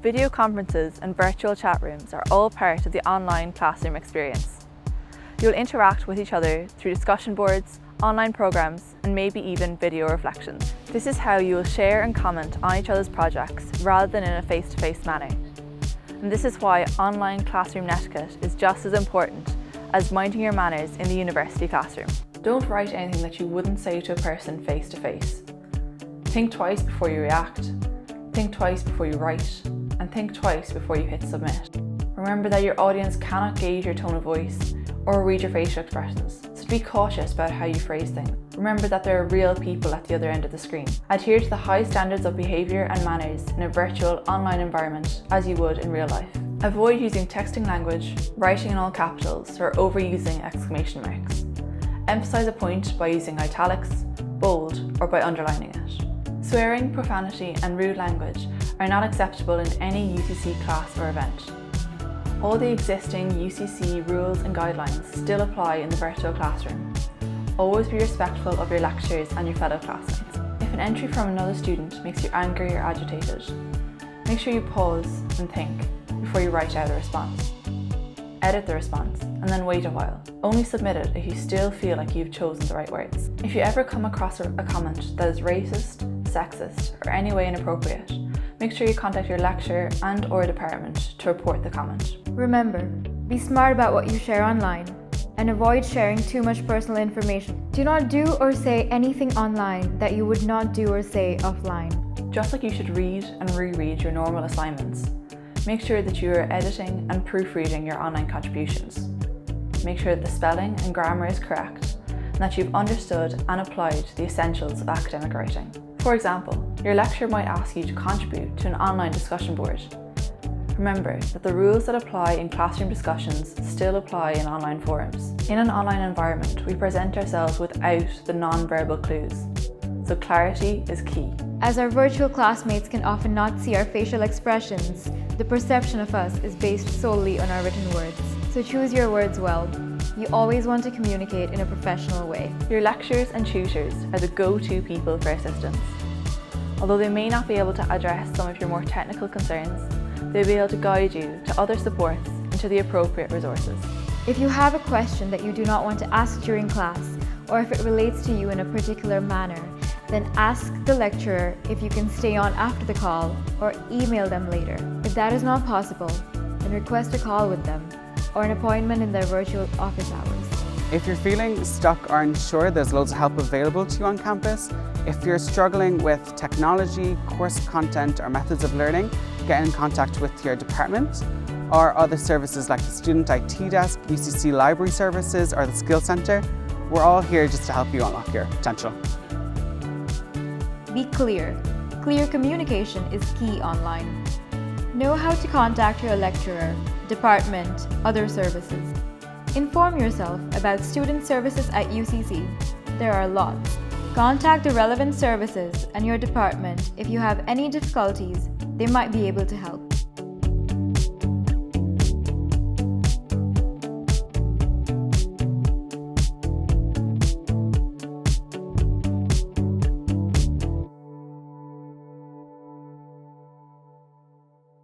Video conferences and virtual chat rooms are all part of the online classroom experience. You'll interact with each other through discussion boards, online programs, and maybe even video reflections. This is how you will share and comment on each other's projects rather than in a face-to-face manner. And this is why online classroom netiquette is just as important as minding your manners in the university classroom. Don't write anything that you wouldn't say to a person face-to-face. Think twice before you react, think twice before you write, and think twice before you hit submit. Remember that your audience cannot gauge your tone of voice or read your facial expressions, so be cautious about how you phrase things. Remember that there are real people at the other end of the screen. Adhere to the high standards of behaviour and manners in a virtual online environment as you would in real life. Avoid using texting language, writing in all capitals, or overusing exclamation marks. Emphasise a point by using italics, bold, or by underlining it. Swearing, profanity, and rude language are not acceptable in any UCC class or event. All the existing UCC rules and guidelines still apply in the virtual classroom. Always be respectful of your lecturers and your fellow classmates. If an entry from another student makes you angry or agitated, make sure you pause and think before you write out a response. Edit the response and then wait a while. Only submit it if you still feel like you've chosen the right words. If you ever come across a comment that is racist, sexist, or any way inappropriate, make sure you contact your lecturer and/or department to report the comment. Remember, be smart about what you share online and avoid sharing too much personal information. Do not do or say anything online that you would not do or say offline. Just like you should read and reread your normal assignments, make sure that you are editing and proofreading your online contributions. Make sure that the spelling and grammar is correct and that you've understood and applied the essentials of academic writing. For example, your lecturer might ask you to contribute to an online discussion board. Remember that the rules that apply in classroom discussions still apply in online forums. In an online environment, we present ourselves without the non-verbal clues, so clarity is key. As our virtual classmates can often not see our facial expressions, the perception of us is based solely on our written words. So choose your words well. You always want to communicate in a professional way. Your lecturers and tutors are the go-to people for assistance. Although they may not be able to address some of your more technical concerns, they'll be able to guide you to other supports and to the appropriate resources. If you have a question that you do not want to ask during class, or if it relates to you in a particular manner, then ask the lecturer if you can stay on after the call or email them later. If that is not possible, then request a call with them or an appointment in their virtual office hours. If you're feeling stuck or unsure, there's loads of help available to you on campus. If you're struggling with technology, course content, or methods of learning, get in contact with your department or other services like the Student IT Desk, UCC Library Services, or the Skills Centre. We're all here just to help you unlock your potential. Be clear. Clear communication is key online. Know how to contact your lecturer, department, other services. Inform yourself about student services at UCC. There are lots. Contact the relevant services and your department if you have any difficulties. They might be able to help.